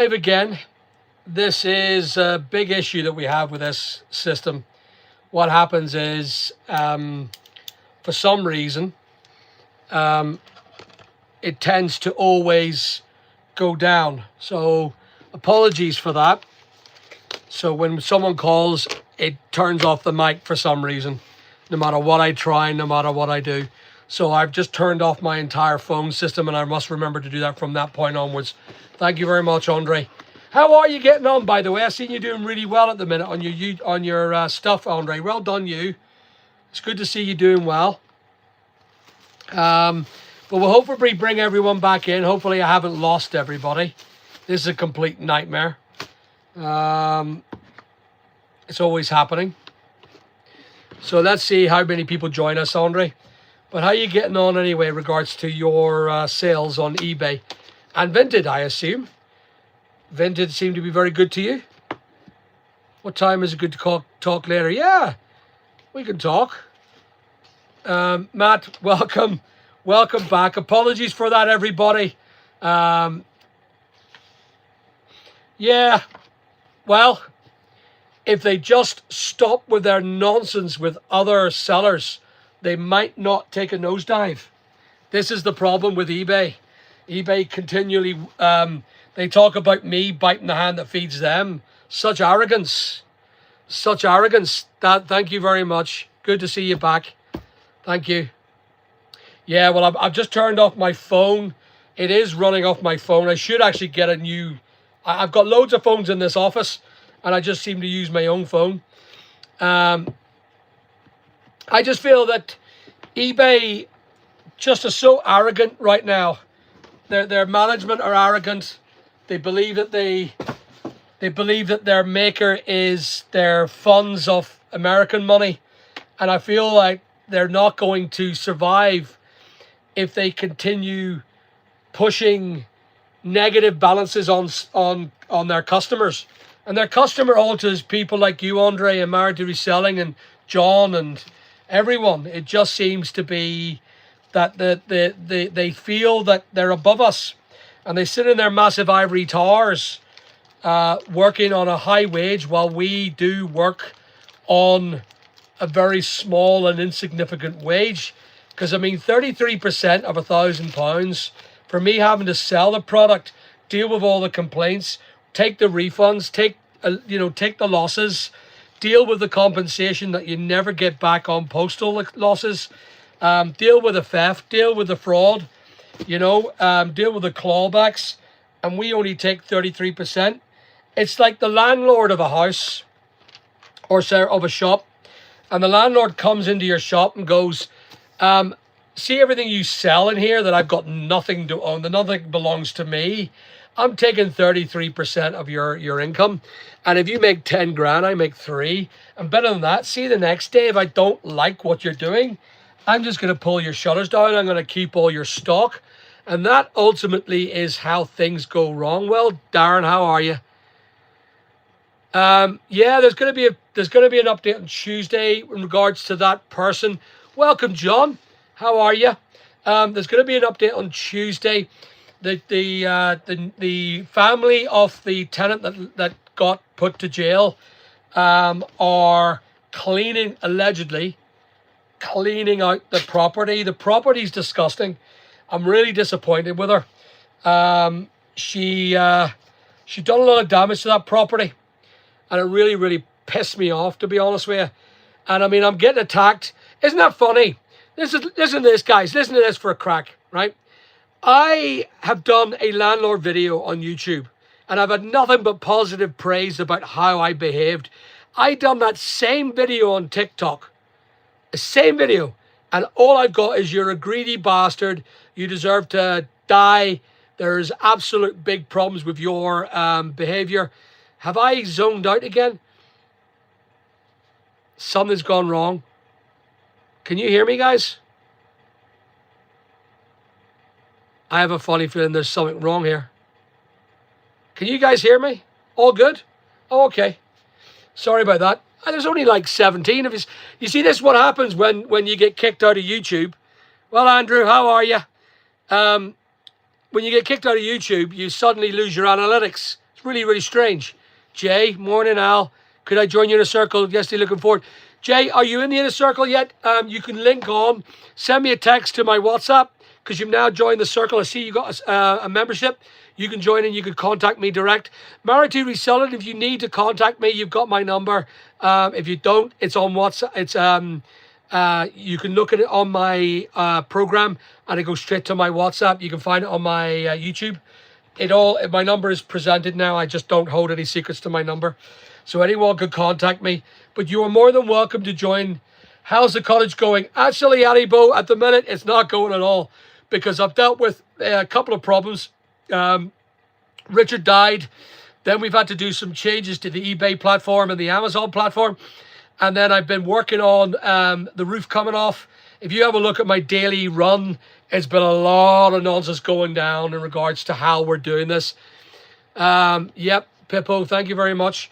Again, this is a big issue that we have with this system. What happens is, for some reason, it tends to always go down. So apologies for that. So when someone calls, it turns off the mic for some reason, no matter what I try, no matter what I do. So I've just turned off my entire phone system, and I must remember to do that from that point onwards. Thank you very much, Andre. How are you getting on, by the way? I've seen you doing really well at the minute on your stuff, Andre. Well done, you. It's good to see you doing well. But we'll hopefully bring everyone back in. Hopefully I haven't lost everybody. This is a complete nightmare. It's always happening. So let's see how many people join us, Andre. But how are you getting on anyway in regards to your sales on eBay? And Vinted, I assume. Vinted seemed to be very good to you. What time is it good to talk later? Yeah, we can talk. Matt, welcome. Welcome back. Apologies for that, everybody. Yeah, well, if they just stop with their nonsense with other sellers, they might not take a nosedive. This is the problem with eBay. eBay continually, they talk about me biting the hand that feeds them. Such arrogance. Such arrogance. Thank you very much. Good to see you back. Thank you. Yeah, well, I've just turned off my phone. It is running off my phone. I should actually get a new... I've got loads of phones in this office, and I just seem to use my own phone. I just feel that eBay just is so arrogant right now. Their management are arrogant. They believe that their maker is their funds of American money, and I feel like they're not going to survive if they continue pushing negative balances on their customers. And their customer also is people like you, Andre, and Married to Reselling, and John, and everyone. It just seems to be that they feel that they're above us, and they sit in their massive ivory towers working on a high wage while we do work on a very small and insignificant wage. Because I mean, 33% of £1,000 for me having to sell the product, deal with all the complaints, take the refunds, take the losses, deal with the compensation that you never get back on postal losses, deal with the theft, deal with the fraud, deal with the clawbacks, and we only take 33%. It's like the landlord of a house or of a shop, and the landlord comes into your shop and goes, see everything you sell in here that I've got nothing to own, that nothing belongs to me. I'm taking 33% of your income. And if you make 10 grand, I make 3. And better than that, see the next day, if I don't like what you're doing, I'm just going to pull your shutters down. I'm going to keep all your stock. And that ultimately is how things go wrong. Well, Darren, how are you? Yeah, there's going to be an update on Tuesday in regards to that person. Welcome, John. How are you? There's going to be an update on Tuesday. The family of the tenant that got put to jail are allegedly cleaning out the property. The property's disgusting. I'm really disappointed with her. She done a lot of damage to that property, and it really, really pissed me off, to be honest with you. And I mean, I'm getting attacked. Isn't that funny? Listen to this, guys. Listen to this for a crack, right? I have done a landlord video on YouTube, and I've had nothing but positive praise about how I behaved. I done that same video on TikTok. The same video. And all I've got is, you're a greedy bastard. You deserve to die. There's absolute big problems with your behavior. Have I zoned out again? Something's gone wrong. Can you hear me, guys? I have a funny feeling there's something wrong here. Can you guys hear me? All good? Oh, okay. Sorry about that. There's only like 17 of us. You see, this is what happens when you get kicked out of YouTube. Well, Andrew, how are you? When you get kicked out of YouTube, you suddenly lose your analytics. It's really, really strange. Jay, morning, Al. Could I join you in a circle? Yes, looking forward. Jay, are you in the inner circle yet? You can link on. Send me a text to my WhatsApp because you've now joined the circle. I see you got a membership. You can join and you can contact me direct. Married to Reseller, if you need to contact me, you've got my number. If you don't, it's on WhatsApp. It's you can look at it on my program and it goes straight to my WhatsApp. You can find it on my YouTube. My number is presented now. I just don't hold any secrets to my number. So anyone could contact me. But you are more than welcome to join. How's the cottage going? Actually, Alibo, at the minute, it's not going at all because I've dealt with a couple of problems. Richard died. Then we've had to do some changes to the eBay platform and the Amazon platform. And then I've been working on the roof coming off. If you have a look at my daily run, it's been a lot of nonsense going down in regards to how we're doing this. Yep, Pippo, thank you very much.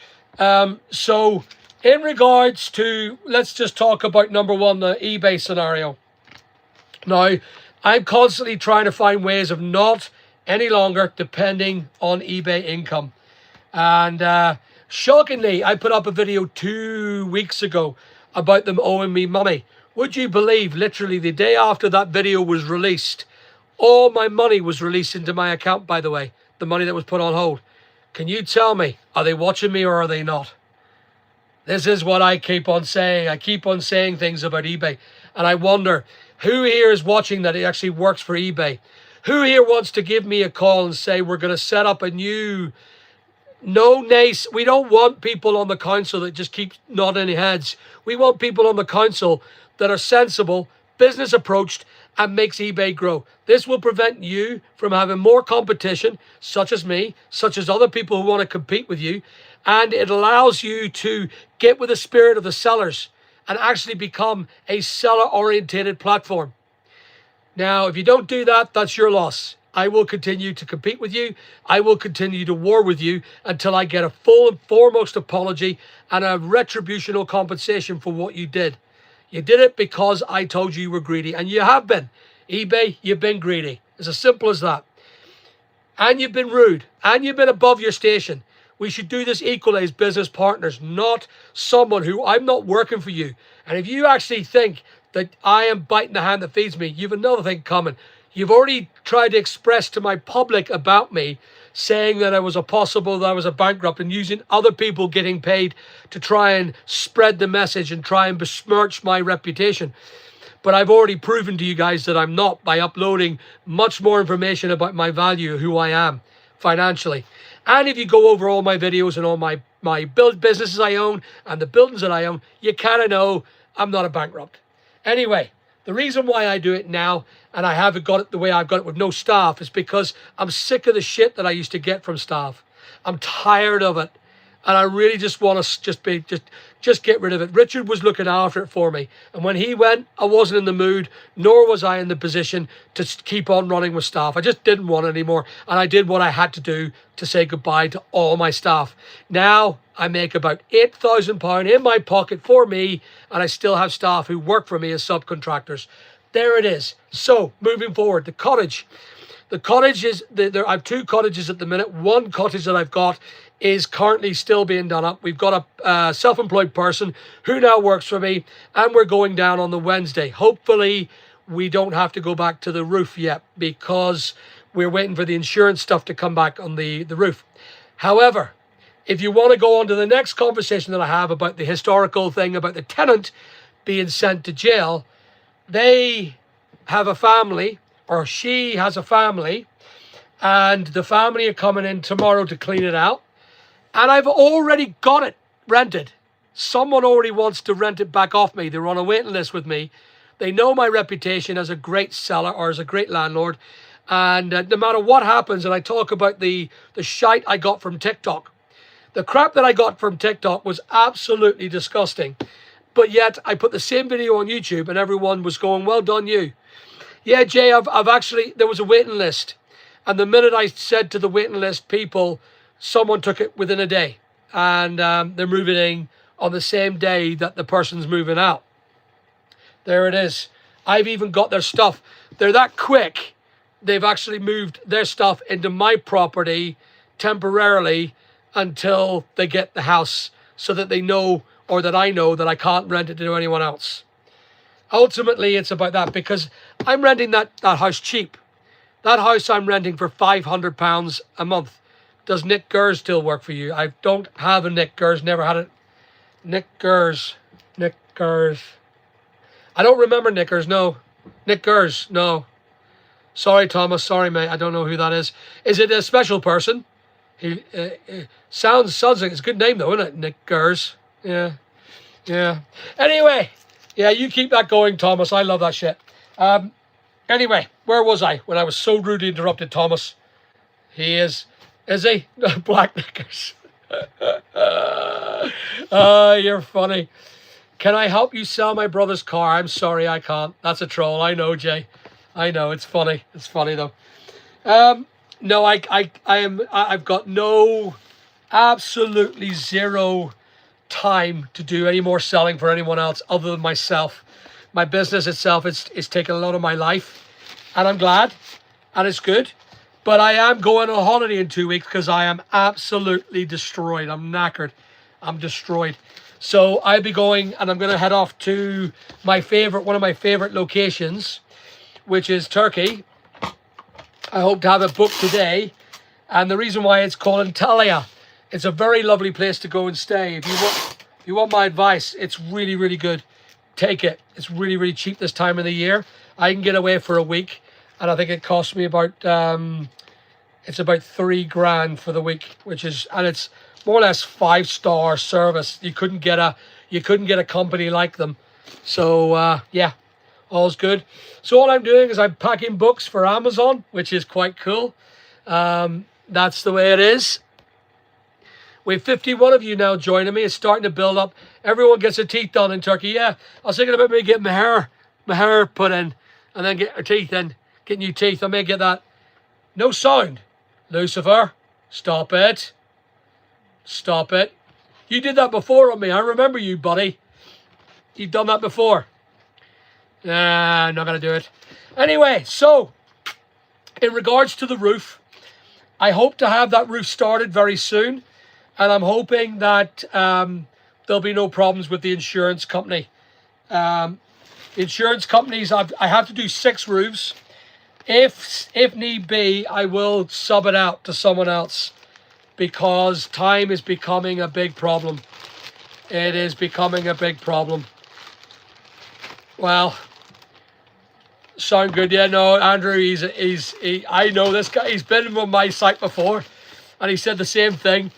So in regards to, let's just talk about number one, the eBay scenario. Now, I'm constantly trying to find ways of not any longer depending on eBay income. And shockingly, I put up a video 2 weeks ago about them owing me money. Would you believe, literally the day after that video was released, all my money was released into my account, by the way, the money that was put on hold. Can you tell me, are they watching me or are they not? This is what I keep on saying. I keep on saying things about eBay. And I wonder, who here is watching that it actually works for eBay? Who here wants to give me a call and say, we're going to set up a new... we don't want people on the council that just keep nodding heads. We want people on the council that are sensible, business approached, and makes eBay grow. This will prevent you from having more competition, such as me, such as other people who want to compete with you. And it allows you to get with the spirit of the sellers and actually become a seller-orientated platform. Now, if you don't do that, that's your loss. I will continue to compete with you. I will continue to war with you until I get a full and foremost apology and a retributional compensation for what you did. You did it because I told you were greedy, and you have been. eBay, you've been greedy. It's as simple as that. And you've been rude, and you've been above your station. We should do this equally as business partners, not someone who I'm not working for you. And if you actually think that I am biting the hand that feeds me, you've another thing coming. You've already tried to express to my public about me, saying that I was a bankrupt and using other people getting paid to try and spread the message and try and besmirch my reputation. But I've already proven to you guys that I'm not by uploading much more information about my value, who I am financially. And if you go over all my videos and all my businesses I own and the buildings that I own, you kind of know I'm not a bankrupt. Anyway, the reason why I do it now and I haven't got it the way I've got it with no staff is because I'm sick of the shit that I used to get from staff. I'm tired of it. And I really just want to just get rid of it. Richard was looking after it for me. And when he went, I wasn't in the mood, nor was I in the position to keep on running with staff. I just didn't want it anymore. And I did what I had to do to say goodbye to all my staff. Now I make about £8,000 in my pocket for me, and I still have staff who work for me as subcontractors. There it is. So moving forward, the cottage. The cottage is, I have 2 cottages at the minute. One cottage that I've got is currently still being done up. We've got a self-employed person who now works for me, and we're going down on the Wednesday. Hopefully we don't have to go back to the roof yet because we're waiting for the insurance stuff to come back on the roof. However, if you want to go on to the next conversation that I have about the historical thing about the tenant being sent to jail, they have a family, or she has a family, and the family are coming in tomorrow to clean it out. And I've already got it rented. Someone already wants to rent it back off me. They're on a waiting list with me. They know my reputation as a great seller or as a great landlord. And no matter what happens, and I talk about the shite I got from TikTok. The crap that I got from TikTok was absolutely disgusting. But yet I put the same video on YouTube and everyone was going, well done you. Yeah, Jay, I've actually, there was a waiting list. And the minute I said to the waiting list people, someone took it within a day. And they're moving in on the same day that the person's moving out. There it is. I've even got their stuff. They're that quick. They've actually moved their stuff into my property temporarily until they get the house, so that they know, or that I know, that I can't rent it to anyone else. Ultimately, it's about that, because I'm renting that house cheap. That house I'm renting for £500 a month. Does Nick Gers still work for you? I don't have a Nick Gers, never had it. Nick Gers. I don't remember Nick Gers, no. Nick Gers, no. Sorry, Thomas, sorry, mate, I don't know who that is. Is it a special person? He sounds like it's a good name though, isn't it? Nick Gers. Yeah. Anyway, yeah, you keep that going, Thomas. I love that shit. Anyway, where was I when I was so rudely interrupted, Thomas? He is he? Black knickers. You're funny. Can I help you sell my brother's car? I'm sorry, I can't. That's a troll. I know, Jay. I know. It's funny. It's funny though. No, I've got absolutely zero time to do any more selling for anyone else other than myself. My business itself is taking a lot of my life, and I'm glad, and it's good. But I am going on holiday in 2 weeks because I am absolutely destroyed. I'm knackered. I'm destroyed. So I'll be going, and I'm going to head off to one of my favorite locations, which is Turkey. I hope to have it booked today. And the reason why it's called Antalya. It's a very lovely place to go and stay. If you want my advice, it's really, really good. Take it. It's really, really cheap this time of the year. I can get away for a week, and I think it cost me about it's about $3,000 for the week, and it's more or less 5-star service. You couldn't get a company like them. So yeah, all's good. So all I'm doing is I'm packing books for Amazon, which is quite cool. That's the way it is. We have 51 of you now joining me. It's starting to build up. Everyone gets their teeth done in Turkey. Yeah, I was thinking about maybe getting my hair put in, and then get our teeth in, get new teeth. I may get that. No sound. Lucifer, stop it. Stop it. You did that before on me. I remember you, buddy. You've done that before. Nah, I'm not going to do it. Anyway, so in regards to the roof, I hope to have that roof started very soon. And I'm hoping that there'll be no problems with the insurance company. Insurance companies, I have to do 6 roofs. If need be, I will sub it out to someone else, because time is becoming a big problem. It is becoming a big problem. Well, sound good? Yeah, no, Andrew, I know this guy. He's been on my site before, and he said the same thing.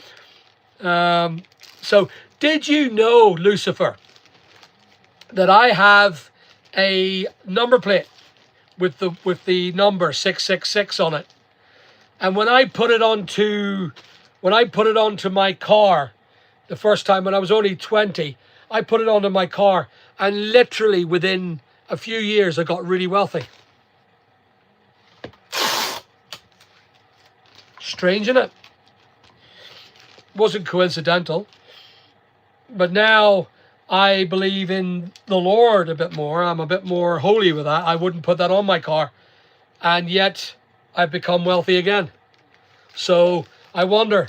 So did you know, Lucifer, that I have a number plate with the number 666 on it? And when I put it onto my car the first time, when I was only 20, I put it onto my car, and literally within a few years I got really wealthy. Strange, isn't it? Wasn't coincidental. But now I believe in the Lord a bit more. I'm a bit more holy with that. I wouldn't put that on my car, and yet I've become wealthy again. So I wonder,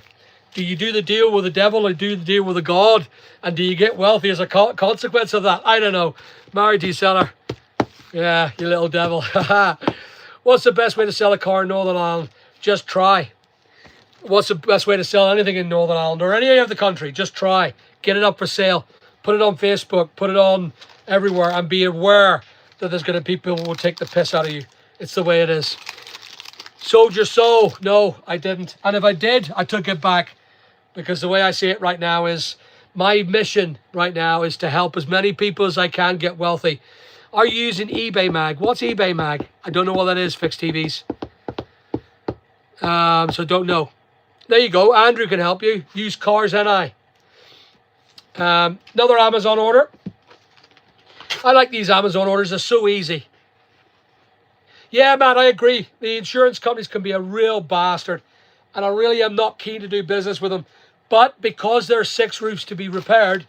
do you do the deal with the devil, or do the deal with the God, and do you get wealthy as a consequence of that? I don't know. Married reseller. Yeah, you little devil. What's the best way to sell a car in Northern Ireland? Just try. What's the best way to sell anything in Northern Ireland or any of the country? Just try. Get it up for sale. Put it on Facebook. Put it on everywhere, and be aware that there's going to be people who will take the piss out of you. It's the way it is. Sold your soul. No, I didn't. And if I did, I took it back, because the way I see it right now is my mission right now is to help as many people as I can get wealthy. Are you using eBay Mag? What's eBay Mag? I don't know what that is, Fixed TVs. So don't know. There you go. Andrew can help you. Use Cars NI. Another Amazon order. I like these Amazon orders. They're so easy. Yeah, man, I agree. The insurance companies can be a real bastard, and I really am not keen to do business with them. But because there are 6 roofs to be repaired,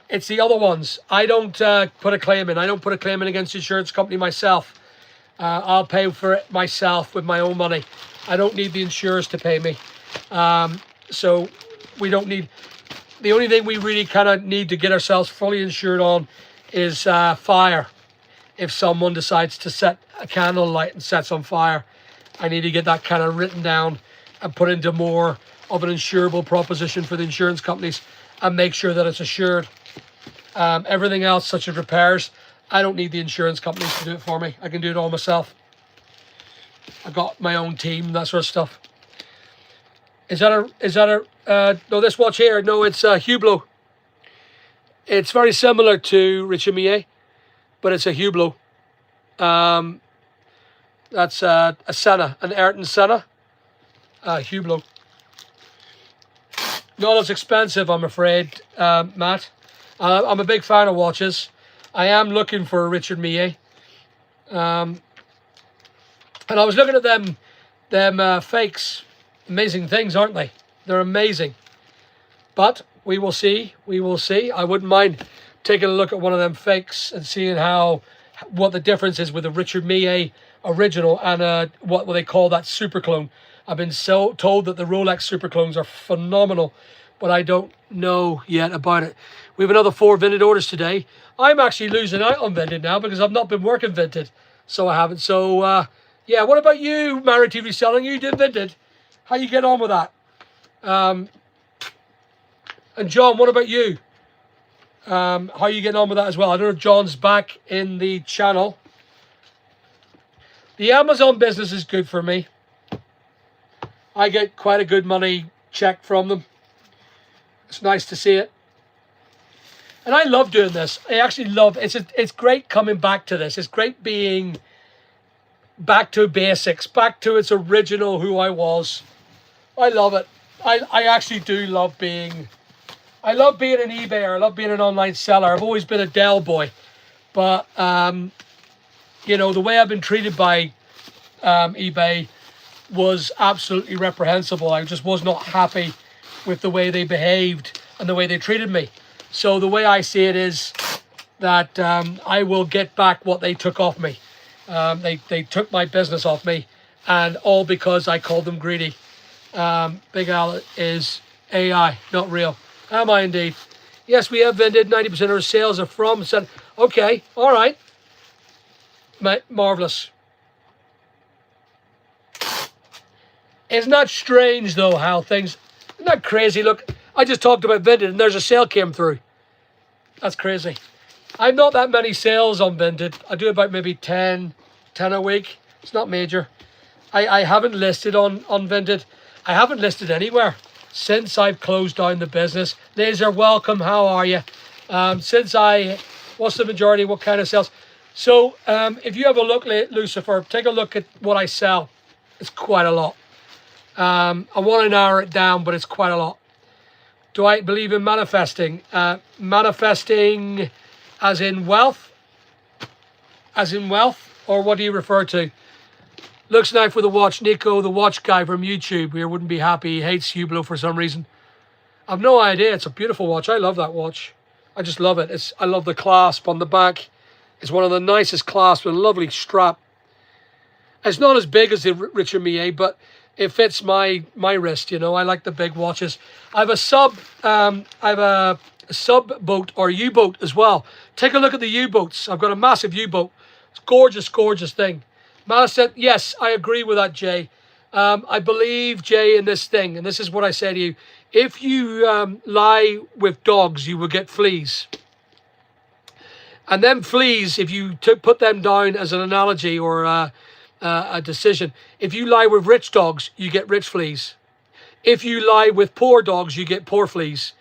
it's the other ones. I don't put a claim in. I don't put a claim in against the insurance company myself. I'll pay for it myself with my own money. I don't need the insurers to pay me. So we don't need, the only thing we really kind of need to get ourselves fully insured on is fire. If someone decides to set a candle light and sets on fire, I need to get that kind of written down and put into more of an insurable proposition for the insurance companies and make sure that it's assured. Everything else, such as repairs, I don't need the insurance companies to do it for me. I can do it all myself. I got my own team, that sort of stuff. Is that no, this watch here, no, it's a Hublot. It's very similar to Richard Mille, but it's a Hublot. That's a Senna, an Ayrton Senna, Hublot. Not as expensive, I'm afraid, Matt. I'm a big fan of watches. I am looking for a Richard Mille. And I was looking at them fakes. Amazing things, aren't they? They're amazing. But we will see. We will see. I wouldn't mind taking a look at one of them fakes and seeing what the difference is with a Richard Mille original and what they call that super clone. I've been so told that the Rolex super clones are phenomenal, but I don't know yet about it. We have another 4 Vinted orders today. I'm actually losing out on Vinted now because I've not been working Vinted, so I haven't. So yeah, what about you, married to reselling? You did Vinted. How you get on with that? And John, what about you? How you getting on with that as well? I don't know if John's back in the channel. The Amazon business is good for me. I get quite a good money check from them. It's nice to see it. And I love doing this. I actually love it. It's great coming back to this. It's great being back to basics, back to its original who I was. I love it. I actually do love being, I love being an eBayer. I love being an online seller. I've always been a Dell boy. But, you know, the way I've been treated by eBay was absolutely reprehensible. I just was not happy with the way they behaved and the way they treated me. So the way I see it is that I will get back what they took off me. They took my business off me, and all because I called them greedy. Big Al is AI, not real. Am I indeed? Yes, we have Vinted. 90% of our sales are from. Okay, all right. Marvelous. Isn't that strange, though, how things... Isn't that crazy? Look, I just talked about Vinted, and there's a sale came through. That's crazy. I've not that many sales on Vinted. I do about maybe 10 a week. It's not major. I haven't listed on Vinted. I haven't listed anywhere since I've closed down the business. Laser, welcome. How are you? What's the majority? What kind of sales? So if you have a look, Lucifer, take a look at what I sell. It's quite a lot. I want to narrow it down, but it's quite a lot. Do I believe in manifesting? Manifesting as in wealth? As in wealth? Or what do you refer to? Looks nice for the watch. Nico, the watch guy from YouTube here, wouldn't be happy. He hates Hublot for some reason. I've no idea. It's a beautiful watch. I love that watch. I just love it. I love the clasp on the back. It's one of the nicest clasps with a lovely strap. It's not as big as the Richard Mille, but it fits my wrist. You know, I like the big watches. I have a sub boat or U-boat as well. Take a look at the U-boats. I've got a massive U-boat. It's gorgeous, gorgeous thing. Malasset, yes, I agree with that, Jay. I believe, Jay, in this thing, and this is what I say to you. If you lie with dogs, you will get fleas. And then fleas, if you put them down as an analogy or a decision, if you lie with rich dogs, you get rich fleas. If you lie with poor dogs, you get poor fleas.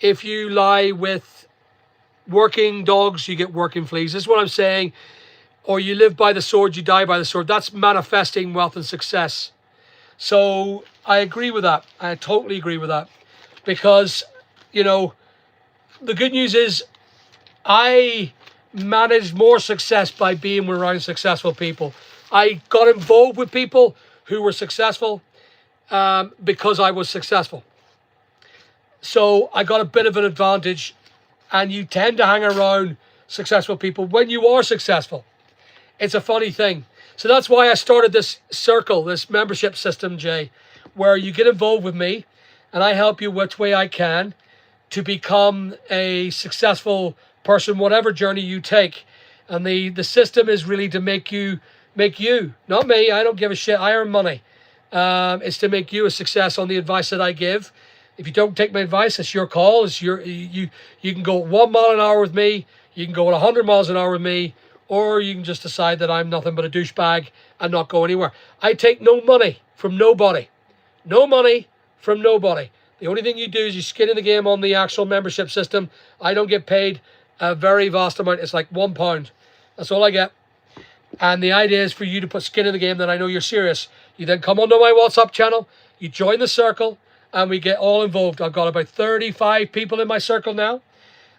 If you lie with working dogs, you get working fleas. This is what I'm saying. Or you live by the sword, you die by the sword. That's manifesting wealth and success. So I agree with that. I totally agree with that. Because, you know, the good news is I managed more success by being around successful people. I got involved with people who were successful because I was successful. So I got a bit of an advantage, and you tend to hang around successful people when you are successful. It's a funny thing. So that's why I started this circle, this membership system, Jay, where you get involved with me and I help you which way I can to become a successful person, whatever journey you take. And the system is really to make you, not me. I don't give a shit. I earn money. It's to make you a success on the advice that I give. If you don't take my advice, it's your call. It's you can go 1 mile an hour with me. You can go at 100 miles an hour with me, or you can just decide that I'm nothing but a douchebag and not go anywhere. I take no money from nobody. No money from nobody. The only thing you do is you skin in the game on the actual membership system. I don't get paid a very vast amount. It's like £1. That's all I get. And the idea is for you to put skin in the game, that I know you're serious. You then come onto my WhatsApp channel, you join the circle, and we get all involved. I've got about 35 people in my circle now.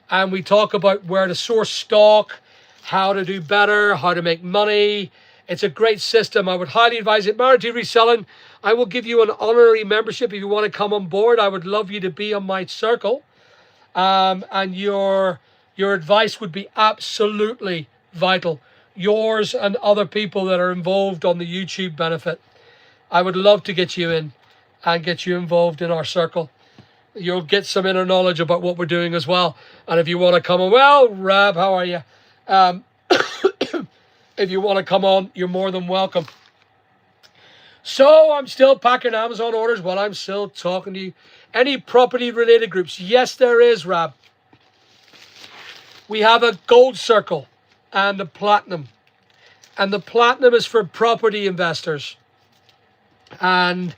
And we talk about where to source stock, how to do better, how to make money. It's a great system. I would highly advise it. Married to Reselling, I will give you an honorary membership if you want to come on board. I would love you to be on my circle. And your advice would be absolutely vital. Yours and other people that are involved on the YouTube benefit. I would love to get you in and get you involved in our circle. You'll get some inner knowledge about what we're doing as well. And if you want to come on, well, Rab, how are you? If you want to come on, you're more than welcome. So I'm still packing Amazon orders while I'm still talking to you. Any property related groups? Yes, there is, Rab. We have a gold circle and a platinum. And the platinum is for property investors. And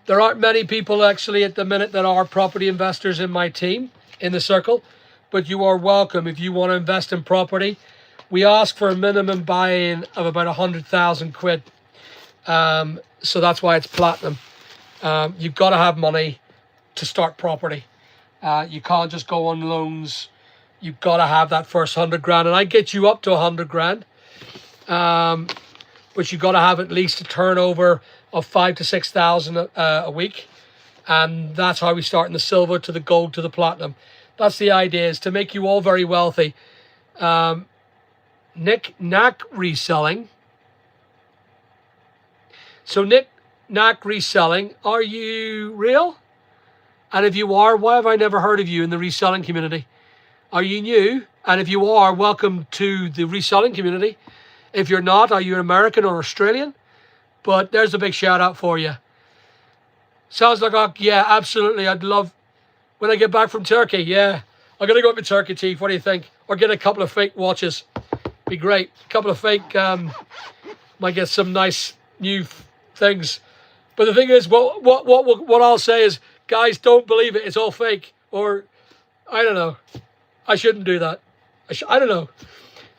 there aren't many people actually at the minute that are property investors in my team, in the circle. But you are welcome if you want to invest in property. We ask for a minimum buy-in of about 100,000 quid. So that's why it's platinum. You've got to have money to start property. You can't just go on loans. You've got to have that first 100 grand. And I get you up to 100 grand. But you've got to have at least a turnover of 5,000 to 6,000 a week. And that's how we start in the silver to the gold to the platinum. That's the idea, is to make you all very wealthy. Nick Knack Reselling. So Nick Knack Reselling, are you real? And if you are, why have I never heard of you in the reselling community? Are you new? And if you are, welcome to the reselling community. If you're not, are you an American or Australian? But there's a big shout out for you. Sounds like, oh, yeah, absolutely. I'd love, when I get back from Turkey, yeah. I'm going to go to Turkey, Chief. What do you think? Or get a couple of fake watches. Be great. A couple of fake, might get some nice new things. But the thing is, what I'll say is, guys, don't believe it. It's all fake. Or, I don't know. I shouldn't do that. I don't know.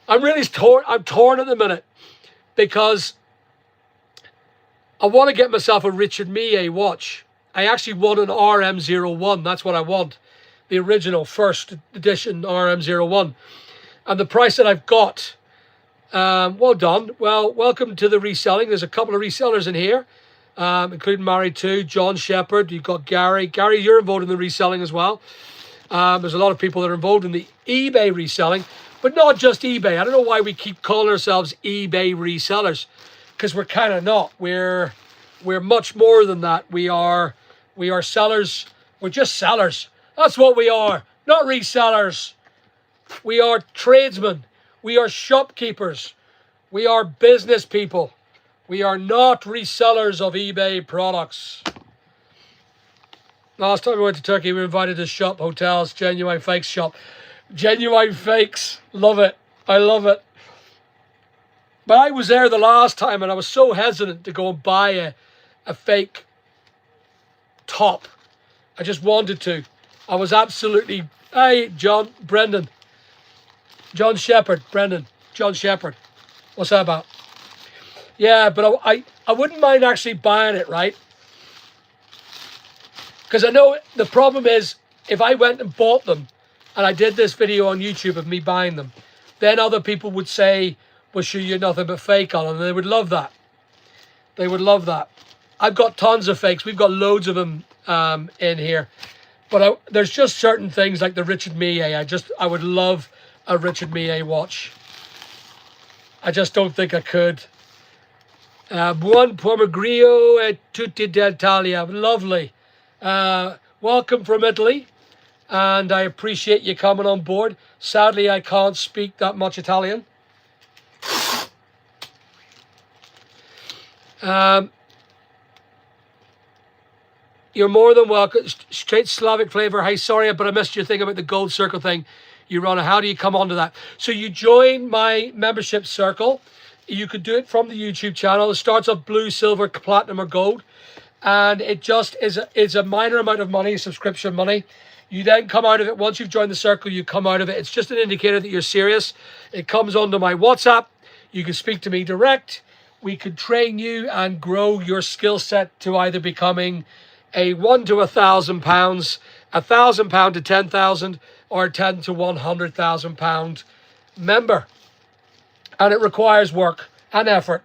I'm really torn. I'm torn at the minute because I want to get myself a Richard Mille watch. I actually want an RM01. That's what I want. The original first edition RM01. And the price that I've got, well done. Well, welcome to the reselling. There's a couple of resellers in here, including Married to John Shepherd. You've got Gary. Gary, you're involved in the reselling as well. There's a lot of people that are involved in the eBay reselling, but not just eBay. I don't know why we keep calling ourselves eBay resellers, because we're kind of not. We're much more than that. We are sellers. We're just sellers. That's what we are. Not resellers. We are tradesmen. We are shopkeepers. We are business people. We are not resellers of eBay products. Last time we went to Turkey, we were invited to shop, hotels, Genuine Fakes shop. Genuine Fakes. Love it. I love it. But I was there the last time and I was so hesitant to go and buy a fake top. I just wanted to. I was absolutely... Hey, John Shepherd. John Shepherd. What's that about? Yeah, but I wouldn't mind actually buying it, right? Because I know the problem is, if I went and bought them, and I did this video on YouTube of me buying them, then other people would say, well, sure, you're nothing but fake, Alan. And they would love that. They would love that. I've got tons of fakes. We've got loads of them in here. But there's just certain things like the Richard Mille. I would love a Richard Mille watch. I just don't think I could. Buon pomegrio e tutti d'Italia. Lovely. Welcome from Italy, and I appreciate you coming on board. Sadly, I can't speak that much Italian. You're more than welcome. Straight Slavic flavor. Hey, sorry, but I missed your thing about the gold circle thing. You run. How do you come onto that? So you join my membership circle. You could do it from the YouTube channel. It starts off blue, silver, platinum, or gold, and it just is a minor amount of money, subscription money. You then come out of it. Once you've joined the circle, you come out of it. It's just an indicator that you're serious. It comes onto my WhatsApp. You can speak to me direct. We could train you and grow your skill set to either becoming a £1 to £1,000, £1,000 to 10,000, or 10 to £100,000 member. And it requires work and effort.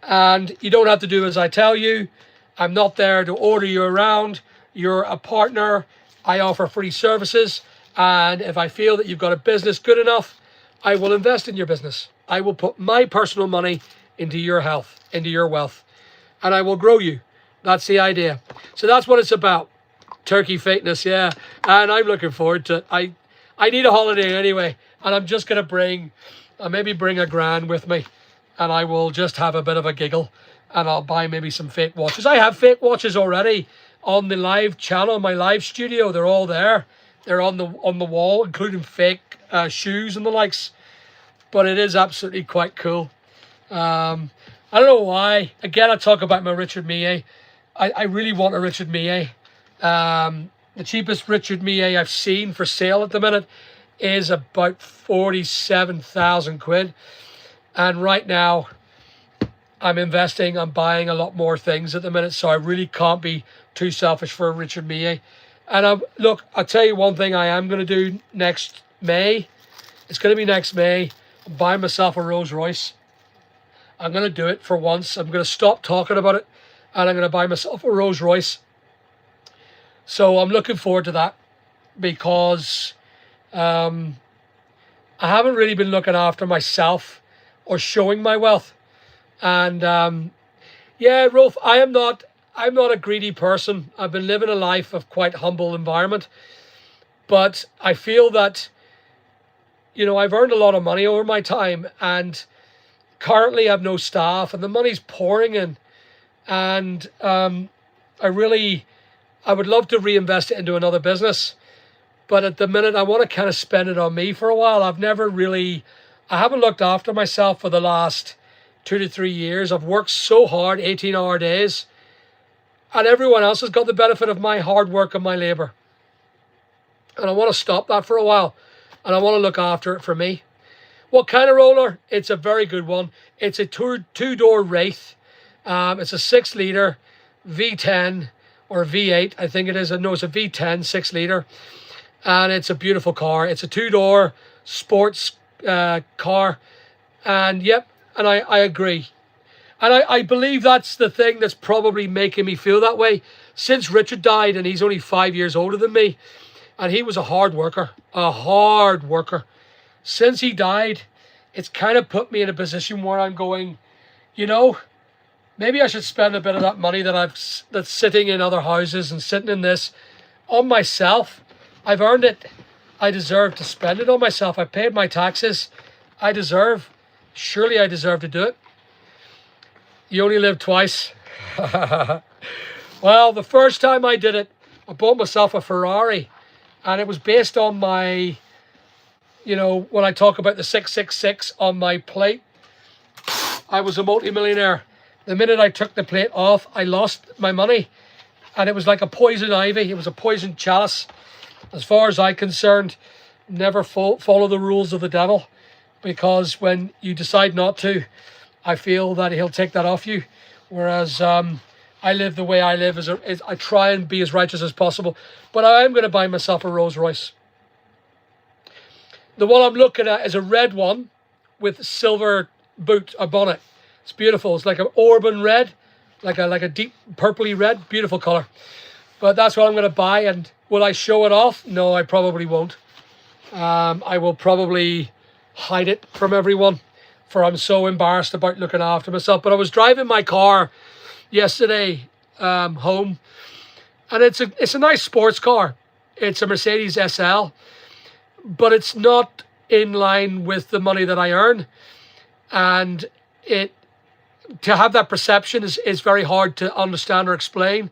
And you don't have to do as I tell you. I'm not there to order you around. You're a partner. I offer free services. And if I feel that you've got a business good enough, I will invest in your business. I will put my personal money into your health, into your wealth, and I will grow you. That's the idea. So that's what it's about. Turkey fakeness, yeah. And I'm looking forward to it. I need a holiday anyway, and I'm just going to maybe bring a grand with me, and I will just have a bit of a giggle, and I'll buy maybe some fake watches. I have fake watches already on the live channel, my live studio. They're all there. They're on the wall, including fake shoes and the likes. But it is absolutely quite cool. I don't know why. Again, I talk about my Richard Mille. I really want a Richard Mille. The cheapest Richard Mille I've seen for sale at the minute is about 47,000 quid. And right now, I'm buying a lot more things at the minute. So I really can't be too selfish for a Richard Mille. And look, I'll tell you one thing I am going to do next May. It's going to be next May. I'm buying myself a Rolls-Royce. I'm going to do it for once. I'm going to stop talking about it, and I'm going to buy myself a Rolls-Royce. So I'm looking forward to that, because I haven't really been looking after myself or showing my wealth. And yeah, Rolf, I'm not a greedy person. I've been living a life of quite humble environment, but I feel that, I've earned a lot of money over my time, and currently I have no staff, and the money's pouring in, and I would love to reinvest it into another business, but at the minute I want to kind of spend it on me for a while. I haven't looked after myself for the last 2 to 3 years. I've worked so hard, 18-hour days, and everyone else has got the benefit of my hard work and my labor, and I want to stop that for a while, and I want to look after it for me. What kind of roller? It's a very good one. It's a two-door Wraith. It's a 6-litre V10 or V8, I think it is. No, it's a V10 6-litre, and it's a beautiful car. It's a 2-door sports car, and yep, and I agree. And I believe that's the thing that's probably making me feel that way. Since Richard died, and he's only 5 years older than me, and he was a hard worker. Since he died, it's kind of put me in a position where I'm going, maybe I should spend a bit of that money that's sitting in other houses and sitting in this on myself. I've earned it. I deserve to spend it on myself. I paid my taxes. Surely I deserve to do it. You only live twice. Well, the first time I did it, I bought myself a Ferrari, and it was based on my, when I talk about the 666 on my plate, I was a multi-millionaire. The minute I took the plate off, I lost my money, and it was like a poison ivy. It was a poison chalice. As far as I'm concerned, never follow the rules of the devil, because when you decide not to, I feel that he'll take that off you. Whereas I live the way I live, is I try and be as righteous as possible. But I am going to buy myself a Rolls-Royce. The one I'm looking at is a red one with silver bonnet. It's beautiful. It's like an Orban red, like a deep purpley red, beautiful color. But that's what I'm going to buy. And will I show it off? No, I probably won't. I will probably hide it from everyone. for I'm so embarrassed about looking after myself. But I was driving my car yesterday home, and it's a nice sports car. It's a Mercedes SL, but it's not in line with the money that I earn, and it to have that perception is very hard to understand or explain.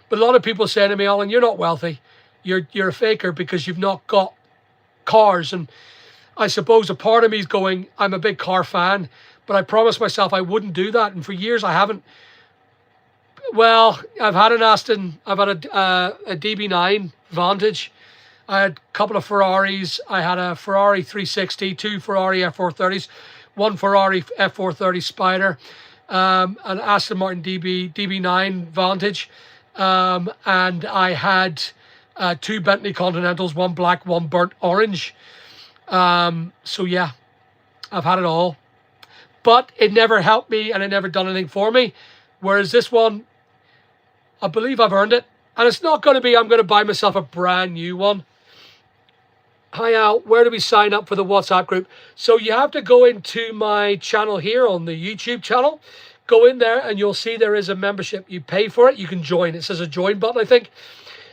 But a lot of people say to me, Alan, you're not wealthy. You're a faker because you've not got cars. And I suppose a part of me is going, I'm a big car fan, but I promised myself I wouldn't do that. And for years I haven't. Well, I've had an Aston, I've had a DB9 Vantage. I had a couple of Ferraris. I had a Ferrari 360, two Ferrari F430s, one Ferrari F430 Spider, an Aston Martin DB9 Vantage, and I had two Bentley Continentals, one black, one burnt orange. So yeah, I've had it all, but it never helped me and it never done anything for me. Whereas this one, I believe I've earned it, and it's not going to be I'm going to buy myself a brand new one. Hi Al, where do we sign up for the WhatsApp group? So you have to go into my channel here on the YouTube channel. Go in there and you'll see there is a membership. You pay for it, you can join. It says a join button, I think.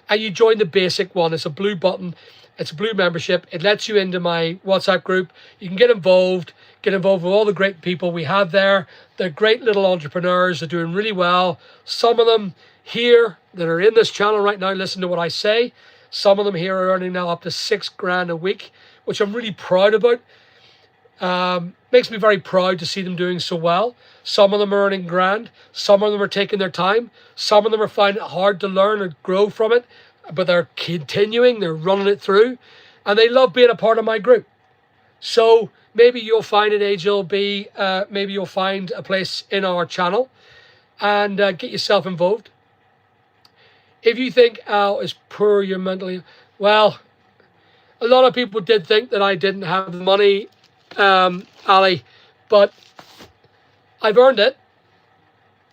And you join the basic one. It's a blue button. It's a blue membership. It lets you into my WhatsApp group. You can get involved with all the great people we have there. They're great little entrepreneurs. They're doing really well. Some of them here that are in this channel right now, listen to what I say. Some of them here are earning now up to $6,000 a week, which I'm really proud about. Makes me very proud to see them doing so well. Some of them are earning grand. Some of them are taking their time. Some of them are finding it hard to learn and grow from it, but they're continuing, they're running it through, and they love being a part of my group. So maybe you'll find it, AJLB, maybe you'll find a place in our channel and get yourself involved. If you think Al is poor, you're mentally... Well, a lot of people did think that I didn't have the money, Ali, but I've earned it.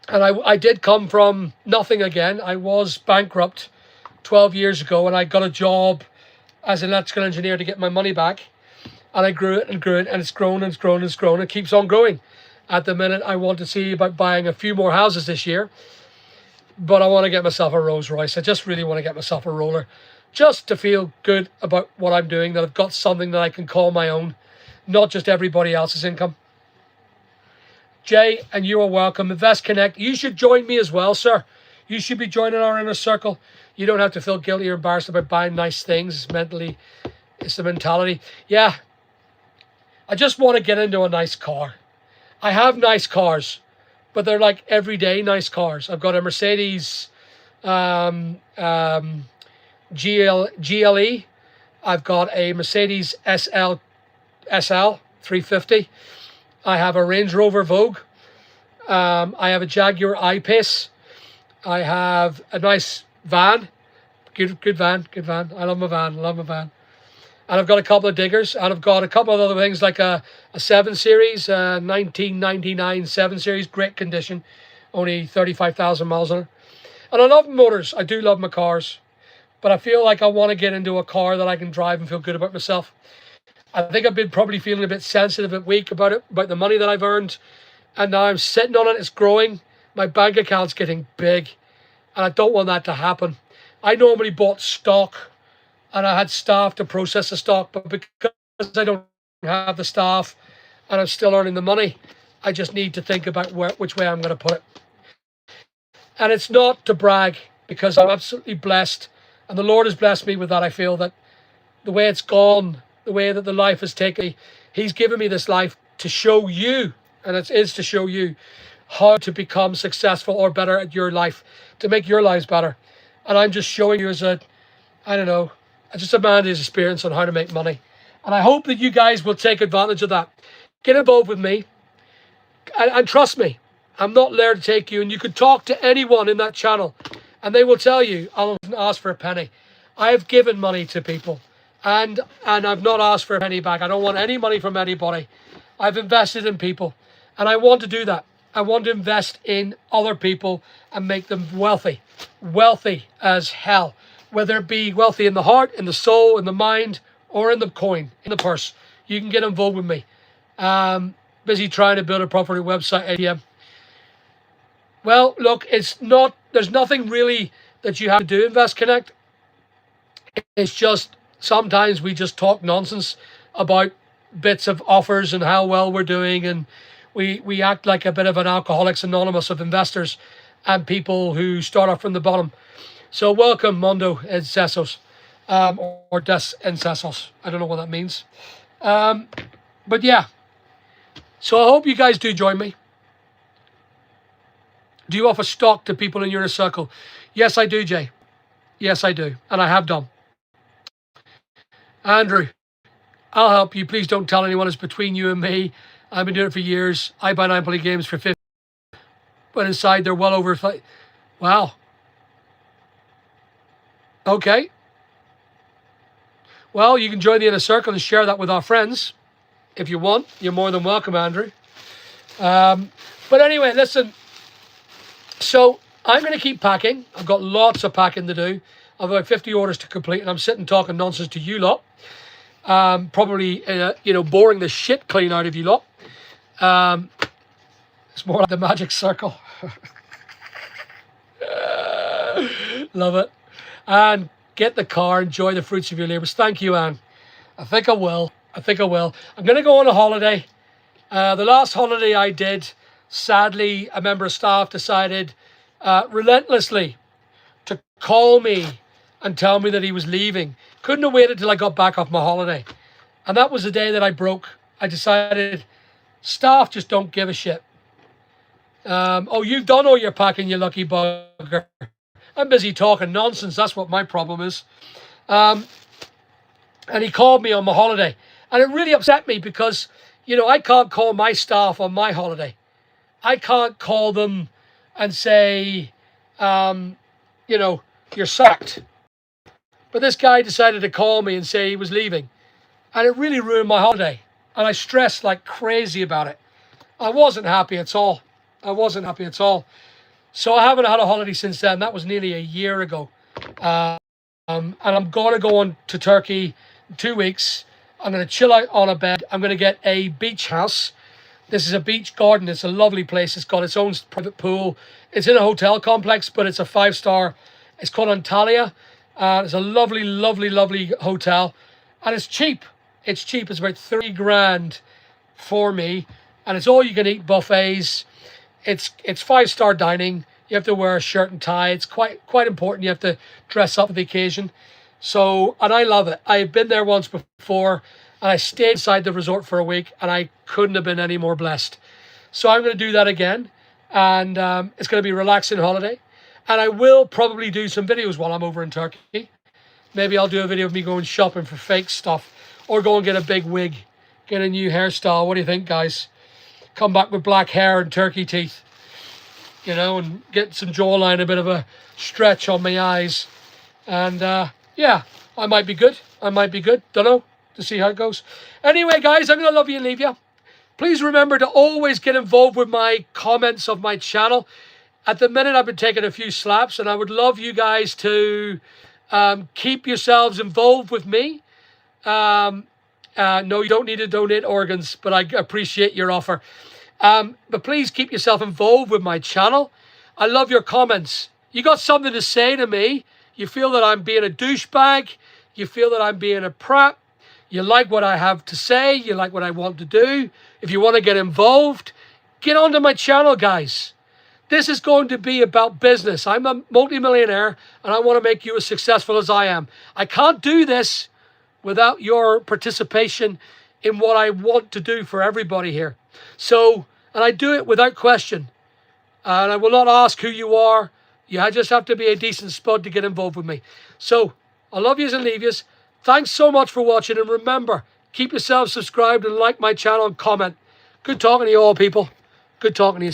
And I did come from nothing again. I was bankrupt 12 years ago, and I got a job as an electrical engineer to get my money back. And I grew it and grew it, and it's grown and it's grown and it's grown. It keeps on growing. At the minute, I want to see about buying a few more houses this year. But I want to get myself a Rolls-Royce. I just really want to get myself a roller, just to feel good about what I'm doing, that I've got something that I can call my own, not just everybody else's income. Jay, and you are welcome. Invest Connect. You should join me as well, sir. You should be joining our inner circle. You don't have to feel guilty or embarrassed about buying nice things. It's the mentality. Yeah, I just want to get into a nice car. I have nice cars, but they're like everyday nice cars. I've got a Mercedes GLE. I've got a Mercedes SL 350. I have a Range Rover Vogue. I have a Jaguar I-Pace. I have a nice van. Good van. I love my van. And I've got a couple of diggers, and I've got a couple of other things like a 7 Series, 1999 7 Series, great condition, only 35,000 miles on it. And I love motors. I do love my cars, but I feel like I want to get into a car that I can drive and feel good about myself. I think I've been probably feeling a bit sensitive and weak about it, about the money that I've earned, and now I'm sitting on it. It's growing. My bank account's getting big, and I don't want that to happen. I normally bought stock, and I had staff to process the stock, but because I don't have the staff and I'm still earning the money, I just need to think about which way I'm going to put it. And it's not to brag, because I'm absolutely blessed, and the Lord has blessed me with that. I feel that the way it's gone, the way that the life has taken me, He's given me this life to show you, and it is to show you how to become successful or better at your life, to make your lives better. And I'm just showing you as a man who's experience on how to make money. And I hope that you guys will take advantage of that. Get involved with me. And trust me, I'm not there to take you. And you could talk to anyone in that channel, and they will tell you, I didn't ask for a penny. I've given money to people, and I've not asked for a penny back. I don't want any money from anybody. I've invested in people, and I want to do that. I want to invest in other people and make them wealthy. Wealthy as hell. Whether it be wealthy in the heart, in the soul, in the mind, or in the coin, in the purse. You can get involved with me. Busy trying to build a property website, ATM. Well, look, there's nothing really that you have to do, Invest Connect. It's just sometimes we just talk nonsense about bits of offers and how well we're doing, and we act like a bit of an Alcoholics Anonymous of investors and people who start off from the bottom. So welcome, Mondo Encesos, or Des Encesos. I don't know what that means. But yeah, so I hope you guys do join me. Do you offer stock to people in your inner circle? Yes, I do, Jay. Yes, I do. And I have done. Andrew, I'll help you. Please don't tell anyone. It's between you and me. I've been doing it for years. I buy 9 play games for 50. But inside, they're well over. Wow. Okay. Well, you can join the inner circle and share that with our friends. If you want, you're more than welcome, Andrew. But anyway, listen. So I'm going to keep packing. I've got lots of packing to do. I've got 50 orders to complete, and I'm sitting talking nonsense to you lot. Probably, boring the shit clean out of you lot. It's more like the magic circle. Love it. And get the car, enjoy the fruits of your labours. Thank you, Anne. I think I will. I'm going to go on a holiday. The last holiday I did, sadly, a member of staff decided relentlessly to call me and tell me that he was leaving. Couldn't have waited till I got back off my holiday. And that was the day that I broke. I decided staff just don't give a shit. Oh, you've done all your packing, you lucky bugger. I'm busy talking nonsense. That's what my problem is. And he called me on my holiday. And it really upset me because, I can't call my staff on my holiday. I can't call them and say, you're sacked. But this guy decided to call me and say he was leaving. And it really ruined my holiday. And I stressed like crazy about it. I wasn't happy at all. So I haven't had a holiday since then. That was nearly a year ago. And I'm going to go on to Turkey in 2 weeks. I'm going to chill out on a bed. I'm going to get a beach house. This is a beach garden. It's a lovely place. It's got its own private pool. It's in a hotel complex, but it's a 5-star. It's called Antalya. It's a lovely, lovely, lovely hotel. And it's cheap. It's about $3,000 for me. And it's all you can eat buffets. It's 5-star dining. You have to wear a shirt and tie. It's quite important. You have to dress up for the occasion. So, and I love it. I've been there once before, and I stayed inside the resort for a week, and I couldn't have been any more blessed. So I'm going to do that again, and it's going to be a relaxing holiday. And I will probably do some videos while I'm over in Turkey. Maybe I'll do a video of me going shopping for fake stuff, or go and get a big wig, get a new hairstyle. What do you think, guys? Come back with black hair and turkey teeth, and get some jawline, a bit of a stretch on my eyes. And yeah, I might be good. Don't know, to see how it goes. Anyway, guys, I'm going to love you and leave you. Please remember to always get involved with my comments of my channel. At the minute, I've been taking a few slaps, and I would love you guys to keep yourselves involved with me. No, you don't need to donate organs, but I appreciate your offer. But please keep yourself involved with my channel. I love your comments. You got something to say to me. You feel that I'm being a douchebag. You feel that I'm being a prat. You like what I have to say. You like what I want to do. If you want to get involved, get onto my channel, guys. This is going to be about business. I'm a multimillionaire, and I want to make you as successful as I am. I can't do this without your participation in what I want to do for everybody here. So, and I do it without question. And I will not ask who you are. You just have to be a decent spud to get involved with me. So, I love yous and leave yous. Thanks so much for watching. And remember, keep yourselves subscribed and like my channel and comment. Good talking to you all, people. Good talking to you.